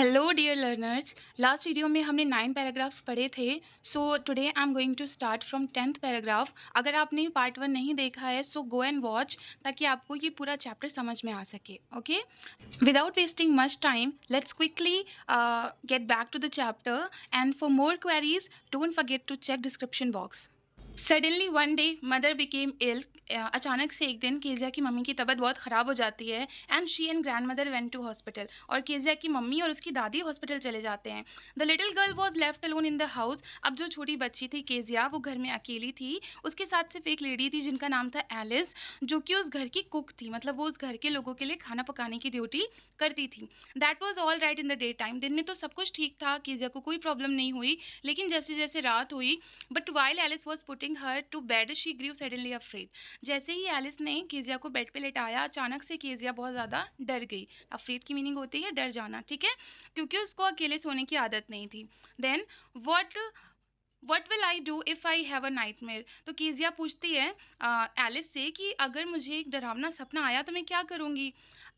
Hello dear learners. Last video में हमने 9 paragraphs पढ़े थे। So today I am going to start from 10th paragraph. अगर आपने पार्ट 1 नहीं देखा है सो गो एंड वॉच, ताकि आपको ये पूरा चैप्टर समझ में आ सके। Okay, without wasting much time let's quickly get back to the chapter, and for more queries don't forget to check description box. Suddenly one day mother became ill. अचानक से एक दिन केजिया की मम्मी की तबीयत बहुत ख़राब हो जाती है, and she and grandmother went to hospital. और केजिया की मम्मी और उसकी दादी हॉस्पिटल चले जाते हैं। The little girl was left alone in the house. अब जो छोटी बच्ची थी केजिया, वो घर में अकेली थी। उसके साथ सिर्फ एक लेडी थी जिनका नाम था एलिस, जो कि उस घर की कुक थी। मतलब वो उस घर के लोगों के लिए खाना पकाने की ड्यूटी करती थी। That was all right in the day time. दिन में तो सब कुछ ठीक था, केजिया को कोई प्रॉब्लम नहीं हुई। लेकिन जैसे जैसे रात हुई, but while Alice was putting her to bed she grew suddenly afraid. जैसे ही एलिस ने केजिया को बेड पे लेटाया, अचानक से केजिया बहुत ज़्यादा डर गई। अफ्रेड की मीनिंग होती है डर जाना, ठीक है, क्योंकि उसको अकेले सोने की आदत नहीं थी। Then what will I do if I have a nightmare. तो केजिया पूछती है एलिस से कि अगर मुझे एक डरावना सपना आया तो मैं क्या करूँगी।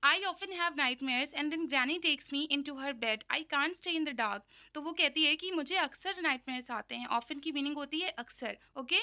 I often have nightmares and then granny takes me in to her bed, I can't stay in the dark. तो वो कहती है कि मुझे अक्सर नाइटमेयर्स आते हैं। ऑफन की मीनिंग होती है अक्सर। ओके,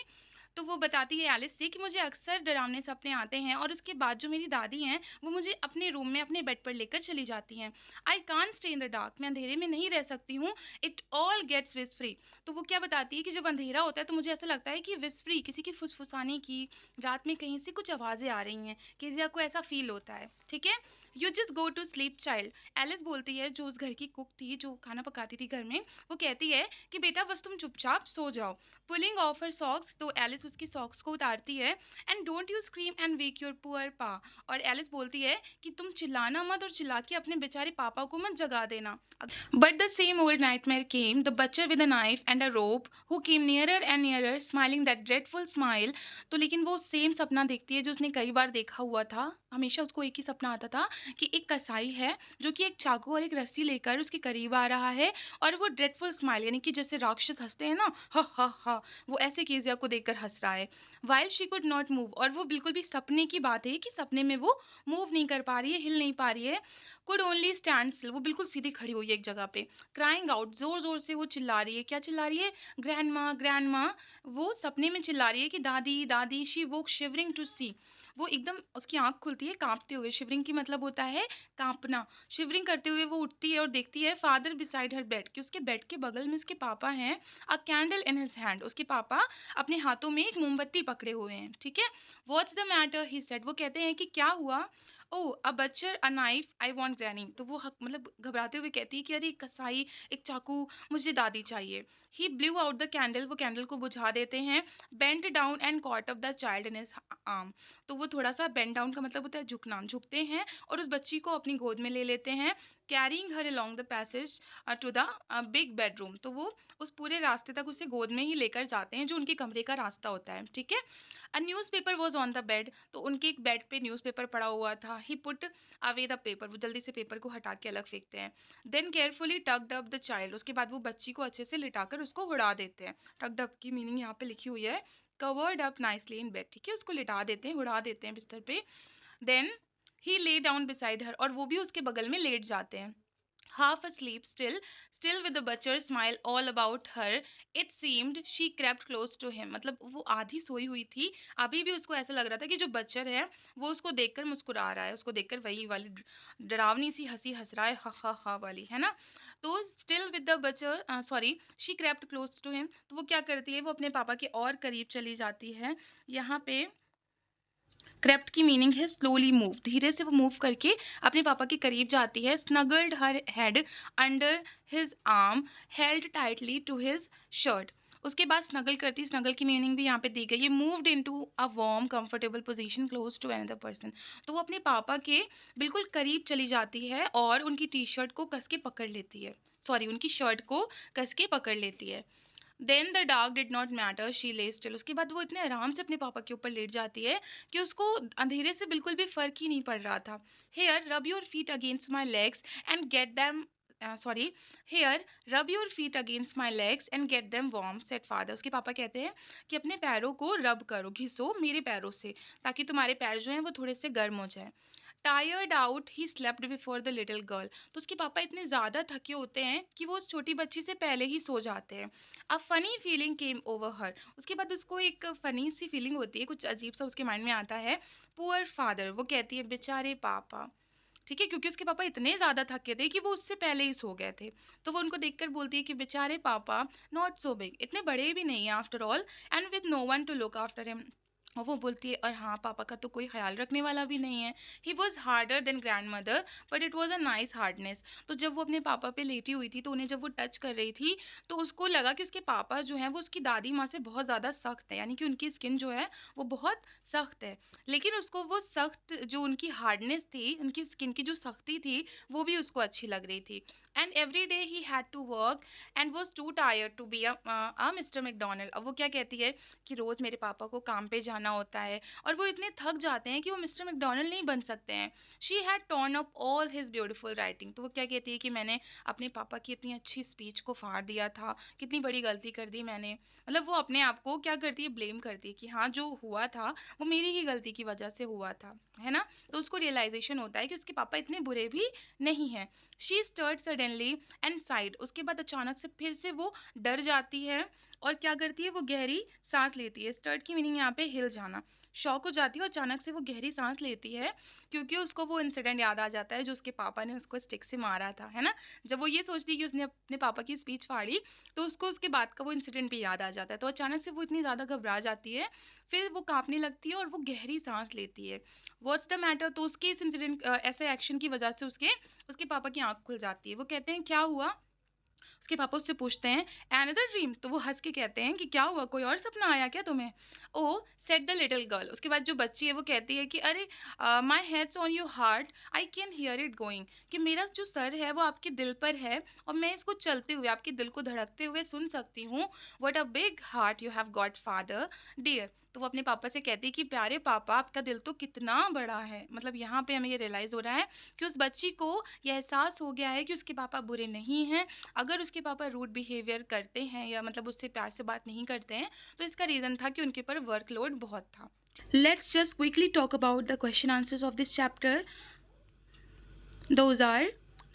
तो वो बताती है एलिस से कि मुझे अक्सर डरावने सपने आते हैं, और उसके बाद जो मेरी दादी हैं वो मुझे अपने रूम में अपने बेड पर लेकर चली जाती हैं। आई कान स्टे इन द डार्क, मैं अंधेरे में नहीं रह सकती हूँ। इट ऑल गेट्स विस फ्री। तो वो क्या बताती है कि जब अंधेरा होता है तो मुझे ऐसा लगता है कि विस फ्री, किसी की फुसफुसाने की, रात में कहीं से कुछ आवाज़ें आ रही हैं। केजिया को ऐसा फील होता है, ठीक है। You just go to sleep child. Alice बोलती है, जो उस घर की कुक थी, जो खाना पकाती थी घर में, वो कहती है कि बेटा बस तुम चुपचाप सो जाओ। पुलिंग ऑफ हर सॉक्स, तो एलिस उसकी सॉक्स को उतारती है। And don't you scream and wake your poor पा। और एलिस बोलती है कि तुम चिल्लाना मत, और चिल्ला के अपने बेचारे पापा को मत जगा देना। But the same old nightmare came, the बच्चर with a knife and a rope who came nearer and nearer smiling that dreadful smile. तो लेकिन वो सेम सपना देखती है जो उसने कई बार देखा हुआ था। हमेशा उसको एक ही सपना आता था कि एक कसाई है जो कि एक चाकू और एक रस्सी लेकर उसके करीब आ रहा है, और वो ड्रेडफुल स्माइल, यानी कि जैसे राक्षस हंसते हैं ना, हा हा हा, वो ऐसे केजिया को देखकर हंस रहा है। While she could not move, और वो बिल्कुल भी सपने की बात है कि सपने में वो मूव नहीं कर पा रही है, हिल नहीं पा रही है। कुड ओनली स्टैंड स्टिल, वो बिल्कुल सीधी खड़ी हुई है एक जगह पे। क्राइंग आउट, जोर जोर से वो चिल्ला रही है। क्या चिल्ला रही है? ग्रैंड माँ, ग्रैंड माँ। वो सपने में चिल्ला रही है कि दादी दादी। शी वोक शिवरिंग टू सी, वो एकदम उसकी आंख खुलती है कांपते हुए। शिवरिंग की मतलब होता है कांपना। शिवरिंग करते हुए वो उठती है और देखती है फादर बिसाइड हर बेड, कि उसके बेड के बगल में उसके पापा हैं। अ कैंडल इन हिज हैंड, उसके पापा अपने हाथों में एक मोमबत्ती पकड़े हुए हैं, ठीक है। What's the matter he said, वो कहते हैं कि क्या हुआ। Oh a butcher a knife I want granny. तो वो मतलब घबराते हुए कहती है कि अरे एक कसाई, एक चाकू, मुझे दादी चाहिए। ही ब्लू आउट द कैंडल, वो कैंडल को बुझा देते हैं। Bent down and caught up the child in his arm. तो वो थोड़ा सा बेंड डाउन का मतलब होता है झुकना, झुकते हैं और उस बच्ची को अपनी गोद में ले लेते हैं। Carrying her along the passage to the big bedroom. तो वो उस पूरे रास्ते तक उसे गोद में ही लेकर जाते हैं, जो उनके कमरे का रास्ता होता है, ठीक है। A newspaper was on the bed, तो उनके एक बेड पे न्यूज़पेपर पड़ा हुआ था। ही पुट अवे द पेपर, वो जल्दी से पेपर को हटा के अलग फेंकते हैं। Then carefully tucked up the child, उसके बाद वो बच्ची को अच्छे से लिटाकर उसको उड़ा देते हैं। टक्ड अप की मीनिंग यहाँ पे लिखी हुई है covered up nicely in bed, ठीक है, उसको लिटा देते हैं, उड़ा देते हैं बिस्तर पे। Then he lay down beside her, और वो भी उसके बगल में लेट जाते हैं। Half asleep still with the butcher smile all about her, it seemed she crept close to him। मतलब वो आधी सोई हुई थी, अभी भी उसको ऐसा लग रहा था कि जो बच्चर है वो उसको देखकर मुस्कुरा रहा है, उसको देखकर वही वाली डरावनी सी हंसी हंस रहा है, हा हा हा वाली, है ना। तो still with the butcher sorry she crept close to him, तो वो क्या करती है, वो अपने पापा के और करीब चली जाती है। यहाँ पे क्रेप्ट की मीनिंग है स्लोली मूव, धीरे से वो मूव करके अपने पापा के करीब जाती है। Snuggled her head under his arm, held tightly to his shirt. उसके बाद स्नगल करती, स्नगल की मीनिंग भी यहाँ पे दी गई है। Moved into a warm comfortable position close to another person, तो वो अपने पापा के बिल्कुल करीब चली जाती है और उनकी टी शर्ट को कस के पकड़ लेती है, सॉरी उनकी शर्ट को कस के पकड़ लेती है। Then the dark did not matter, she lay still, उसके बाद वो इतने आराम से अपने पापा के ऊपर लेट जाती है कि उसको अंधेरे से बिल्कुल भी फर्क ही नहीं पड़ रहा था। Here rub your feet against my legs and get them sorry here rub your feet against my legs and get them warm said father. उसके पापा कहते हैं कि अपने पैरों को रब करो, घिसो मेरे पैरों से, ताकि तुम्हारे पैर जो हैं वो थोड़े से गर्म हो जाए। Tired out he slept before the little girl. तो उसके पापा इतने ज़्यादा थके होते हैं कि वो उस छोटी बच्ची से पहले ही सो जाते हैं। A funny feeling came over हर। उसके बाद उसको एक फ़नी सी फीलिंग होती है, कुछ अजीब सा उसके माइंड में आता है। पुअर फादर, वो कहती है बेचारे पापा। ठीक है, क्योंकि उसके पापा इतने ज़्यादा थके थे कि वो उससे पहले ही सो गए थे। तो वो उनको देखकर बोलती है कि बेचारे पापा, नॉट सो बिग, इतने बड़े भी नहीं हैं after all, and with no one to look after him. और वो बोलती है और हाँ, पापा का तो कोई ख्याल रखने वाला भी नहीं है। He was harder than grand mother, but it was a nice hardness. तो जब वो अपने पापा पे लेटी हुई थी, तो उन्हें जब वो टच कर रही थी, तो उसको लगा कि उसके पापा जो हैं वो उसकी दादी माँ से बहुत ज़्यादा सख्त है, यानी कि उनकी स्किन जो है वो बहुत सख्त है। लेकिन उसको वो सख्त जो उनकी हार्डनेस थी, उनकी स्किन की जो सख्ती थी, वो भी उसको अच्छी लग रही थी। And every day he had to work and was too tired to be a Mr Macdonald. अब वो क्या कहती है कि रोज़ मेरे पापा को काम पे जाना होता है और वो इतने थक जाते हैं कि वो मिस्टर मैकडोनल्ड नहीं बन सकते हैं। She had torn up all his beautiful writing. तो वो क्या कहती है कि मैंने अपने पापा की इतनी अच्छी स्पीच को फाड़ दिया था, कितनी बड़ी गलती कर दी मैंने। मतलब वो अपने आप को क्या करती है, ब्लेम करती है कि हाँ, जो हुआ था वो मेरी ही गलती की वजह से हुआ था, है ना। तो उसको रियलाइजेशन होता है कि उसके पापा इतने बुरे भी नहीं हैं। She stirred suddenly and sighed. उसके बाद अचानक से फिर से वो डर जाती है और क्या करती है, वो गहरी सांस लेती है। स्टर्ट की मीनिंग यहाँ पे हिल जाना। शॉक हो जाती है और अचानक से वो गहरी सांस लेती है, क्योंकि उसको वो इंसिडेंट याद आ जाता है जो उसके पापा ने उसको स्टिक से मारा था, है ना। जब वो ये सोचती है कि उसने अपने पापा की स्पीच फाड़ी, तो उसको उसके बाद का वो इंसिडेंट भी याद आ जाता है। तो अचानक से वो इतनी ज़्यादा घबरा जाती है, फिर वो कांपने लगती है और वो गहरी सांस लेती है। What's the matter. तो उसके इस इंसिडेंट ऐसे एक्शन की वजह से उसके उसके पापा की आंख खुल जाती है। वो कहते हैं क्या हुआ। उसके पापा उससे पूछते हैं एनदर ड्रीम। तो वो हंस के कहते हैं कि क्या हुआ, कोई और सपना आया क्या तुम्हें। ओ सेड द लिटिल गर्ल। उसके बाद जो बच्ची है वो कहती है कि अरे my head's on your heart, I can hear it going. कि मेरा जो सर है वो आपके दिल पर है और मैं इसको चलते हुए, आपके दिल को धड़कते हुए सुन सकती हूँ। What a big heart you have got father dear. तो वो अपने पापा से कहती है कि प्यारे पापा, आपका दिल तो कितना बड़ा है। मतलब यहाँ पे हमें ये रियलाइज़ हो रहा है कि उस बच्ची को यह एहसास हो गया है कि उसके पापा बुरे नहीं हैं। अगर उसके पापा रूड बिहेवियर करते हैं या मतलब उससे प्यार से बात नहीं करते हैं, तो इसका रीज़न था कि उनके ऊपर वर्कलोड बहुत था। Let's just quickly talk about the question answers of this chapter. Those are,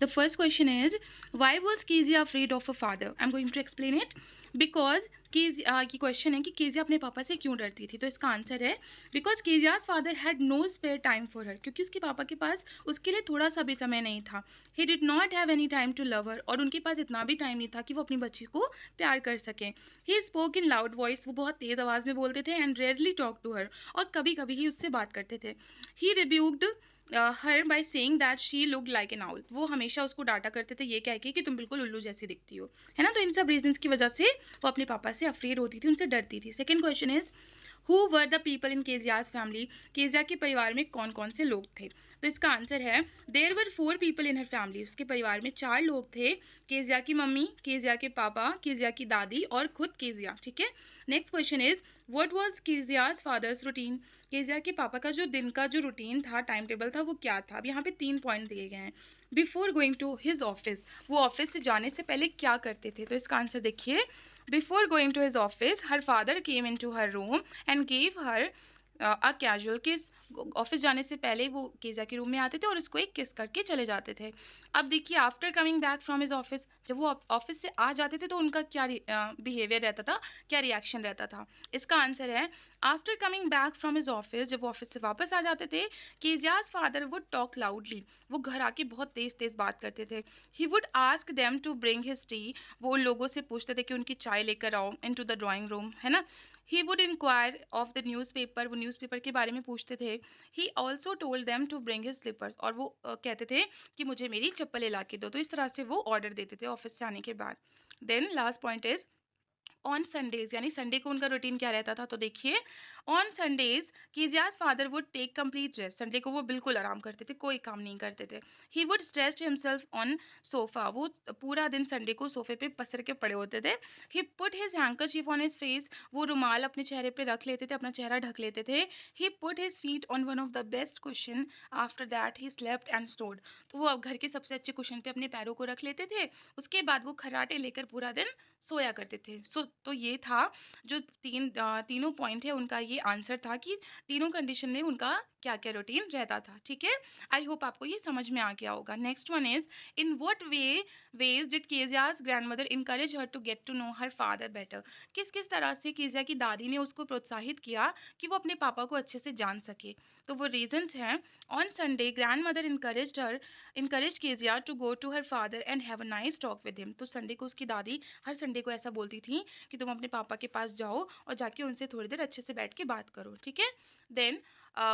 the first question is, why was Kezia afraid of her father? I'm going to explain it. Because कीजिया की question है कि कीजिया अपने पापा से क्यों डरती थी। तो इसका आंसर है because Kezia's father had no spare time for her. क्योंकि उसके पापा के पास उसके लिए थोड़ा सा भी समय नहीं था। He did not have any time to love her. और उनके पास इतना भी टाइम नहीं था कि वो अपनी बच्ची को प्यार कर सकें। He spoke in loud voice. वो बहुत तेज़ आवाज़ में बोलते थे। And rarely talk to her. और कभी कभी ही उससे बात करते थे। He rebuked her by saying that she looked like an owl. वो हमेशा उसको डांटा करते थे ये कह के कि तुम बिल्कुल उल्लू जैसी दिखती हो, है ना। तो इन सब रीजंस की वजह से वो अपने पापा से अफ्रेड होती थी, उनसे डरती थी। Second question is, who were the people in Keziah's family. Kezia के परिवार में कौन कौन से लोग थे। तो इसका आंसर है there were 4 people in her family. उसके परिवार में 4 लोग थे। केजिया की मम्मी, केजिया के पापा, केजिया की दादी और खुद केजिया। ठीक है। Next question is, what was Kezia's father's routine. Kezia के पापा का जो दिन का जो रूटीन था, टाइम टेबल था, वो क्या था। अब यहाँ पे 3 पॉइंट दिए गए हैं। Before going to his office, वो ऑफिस से जाने से पहले क्या करते थे। तो इसका आंसर देखिए, before going to his office her father came in to her room and gave her a casual kiss. Office जाने से पहले वो केजा के रूम में आते थे और उसको एक किस करके चले जाते थे। अब देखिए, after coming back from his office, जब वो ऑफिस से आ जाते थे तो उनका क्या बिहेवियर रहता था, क्या रिएक्शन रहता था। इसका आंसर है after coming back from his office, जब वो ऑफिस से वापस आ जाते थे, Kezia's father would talk loudly. वो घर आके बहुत तेज तेज बात करते थे। He would ask them to bring his tea. वो उन लोगों से पूछते थे कि उनकी चाय लेकर आओ in to the drawing room, है ना। He would enquire of the newspaper. वो न्यूज़पेपर के बारे में पूछते थे। He also told them to bring his slippers. और वो कहते थे कि मुझे मेरी चप्पलें ला के दो। तो इस तरह से वो ऑर्डर देते थे ऑफिस से आने के बाद। Then last point is, on Sundays, यानी संडे को उनका रूटीन क्या रहता था। तो देखिए, on Sundays Kezia's father would take complete rest. Sunday को वो बिल्कुल आराम करते थे, कोई काम नहीं करते थे। He would stretch himself on sofa. वो पूरा दिन संडे को सोफे पे पसर के पड़े होते थे। He put his handkerchief on his face. वो रुमाल अपने चेहरे पे रख लेते थे, अपना चेहरा ढक लेते थे। He put his feet on one of the best cushion. After that he slept and snored. तो वो अब घर के सबसे अच्छे कुशन पे अपने पैरों को रख लेते थे। उसके बाद वो खर्राटे लेकर पूरा दिन सोया करते थे। तो ये था जो तीनों पॉइंट है उनका, ये आंसर था कि तीनों कंडीशन में उनका क्या क्या रूटीन रहता था। ठीक है, आई होप आपको ये समझ में आ गया होगा। Next one is, in what ways did Kezia's grandmother encourage her to get to know her father better. किस किस तरह से केजिया की दादी ने उसको प्रोत्साहित किया कि वो अपने पापा को अच्छे से जान सके। तो वो रीजंस हैं, on Sunday grandmother encourage Kezia to go to her father and have a nice talk with him. तो संडे को उसकी दादी हर संडे को ऐसा बोलती थी कि तुम अपने पापा के पास जाओ और जाके उनसे थोड़ी देर अच्छे से बैठ के बात करो। ठीक है, देन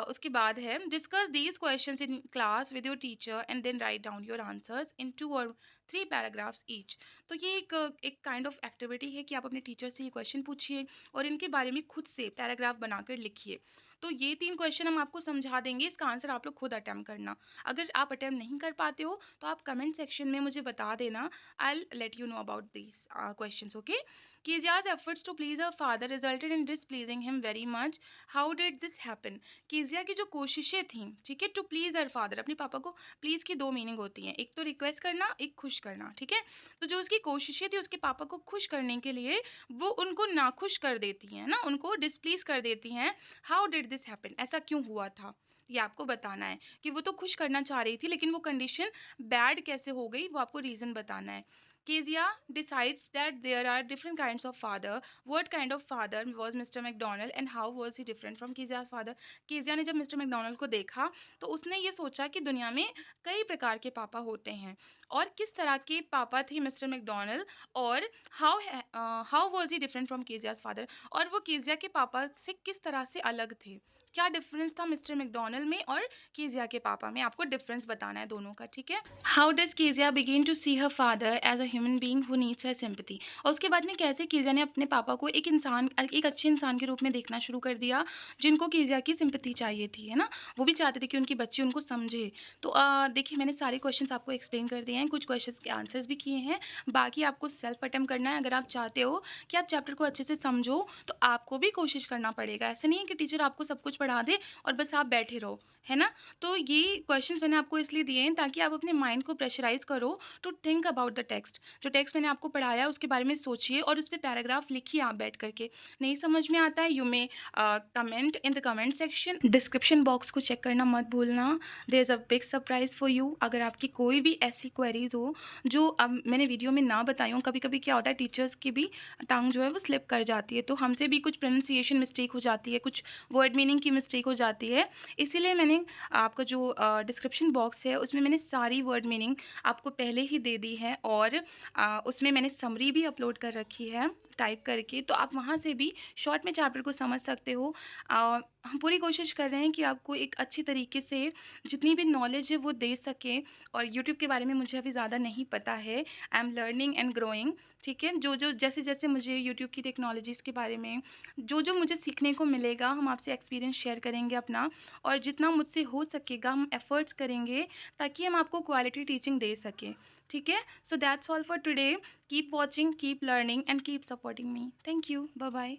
उसके बाद है, discuss these questions in class with your teacher and then write down your answers in 2 और 3 पैराग्राफ्स ईच। तो ये एक काइंड ऑफ एक्टिविटी है कि आप अपने टीचर से ये क्वेश्चन पूछिए और इनके बारे में खुद से पैराग्राफ बनाकर लिखिए। तो ये 3 क्वेश्चन हम आपको समझा देंगे, इसका आंसर आप लोग खुद अटेम्प्ट करना। अगर आप अटेम्प्ट नहीं कर पाते हो तो आप कमेंट सेक्शन में मुझे बता देना, I will let you know about these questions. Okay, Kizia's efforts to please her father resulted in displeasing him very much. How did this happen? कीजिया की जो कोशिशें थी, ठीक है, टू प्लीज़ हर फादर, अपने पापा को प्लीज़ की 2 मीनिंग होती हैं, एक तो रिक्वेस्ट करना, एक खुश करना। ठीक है, तो जो उसकी कोशिशें थी उसके पापा को खुश करने के लिए, वो उनको नाखुश कर देती हैं ना, उनको डिसप्लीज़ कर देती हैं। हाउ डिड दिस हैपन, ऐसा क्यों हुआ था, ये आपको बताना है कि वो तो खुश करना चाह रही थी लेकिन वो कंडीशन बैड कैसे हो गई, वो आपको रीज़न बताना है। Kezia decides that there are different kinds of father. What kind of father was Mr. McDonald and how was he different from Kezia's father? Kezia ने जब मिस्टर मैकडोनल्ड को देखा तो उसने ये सोचा कि दुनिया में कई प्रकार के पापा होते हैं और किस तरह के पापा थे मिस्टर मैकडोनल्ड, और how was he different from Kezia's father, और वो केजिया के पापा से किस तरह से अलग थे, क्या डिफरेंस था मिस्टर मैकडोनल्ड में और केजिया के पापा में, आपको डिफरेंस बताना है दोनों का। ठीक है, how does Kezia begin to see her father as a human being who needs her sympathy, और उसके बाद में कैसे केजिया ने अपने पापा को एक अच्छे इंसान के रूप में देखना शुरू कर दिया जिनको केजिया की सिंपैथी चाहिए थी, है ना, वो भी चाहते थे कि उनकी बच्ची उनको समझे। तो देखिए मैंने सारे क्वेश्चंस आपको एक्सप्लेन कर दिए हैं, कुछ क्वेश्चंस के आंसर्स भी किए हैं, बाकी आपको सेल्फ अटेम्प्ट करना है। अगर आप चाहते हो कि आप चैप्टर को अच्छे से समझो तो आपको भी कोशिश करना पड़ेगा, ऐसा नहीं है कि टीचर आपको सब कुछ पढ़ा दे और बस आप बैठे रहो, है ना। तो ये क्वेश्चंस मैंने आपको इसलिए दिए हैं ताकि आप अपने माइंड को प्रेशराइज करो to think about the text. जो टेक्स्ट मैंने आपको पढ़ाया उसके बारे में सोचिए और उस पर पैराग्राफ लिखिए आप बैठ करके। नहीं समझ में आता है, you may comment in the comment section. Description box को चेक करना मत भूलना, there is a big surprise for you. अगर आपकी कोई भी ऐसी क्वेरीज हो जो अब मैंने वीडियो में ना बताई हूँ, कभी कभी क्या होता है टीचर्स की भी टंग जो है वो स्लिप कर जाती है, तो हमसे भी कुछ प्रोनाउंसिएशन मिस्टेक हो जाती है, कुछ वर्ड मीनिंग की मिस्टेक हो जाती है, इसीलिए मैंने आपका जो डिस्क्रिप्शन बॉक्स है उसमें मैंने सारी वर्ड मीनिंग आपको पहले ही दे दी है और उसमें मैंने समरी भी अपलोड कर रखी है टाइप करके, तो आप वहाँ से भी शॉर्ट में चैप्टर को समझ सकते हो। हम पूरी कोशिश कर रहे हैं कि आपको एक अच्छी तरीके से जितनी भी नॉलेज है वो दे सकें, और यूट्यूब के बारे में मुझे अभी ज़्यादा नहीं पता है, I am learning and growing. ठीक है, जो जो जैसे जैसे मुझे यूट्यूब की टेक्नोलॉजीज़ के बारे में जो जो मुझे सीखने को मिलेगा हम आपसे एक्सपीरियंस शेयर करेंगे अपना, और जितना मुझसे हो सकेगा हम एफ़र्ट्स करेंगे ताकि हम आपको क्वालिटी टीचिंग दे सकें। ठीक है, so that's all for today. Keep watching, keep learning and keep supporting me. Thank you, bye bye.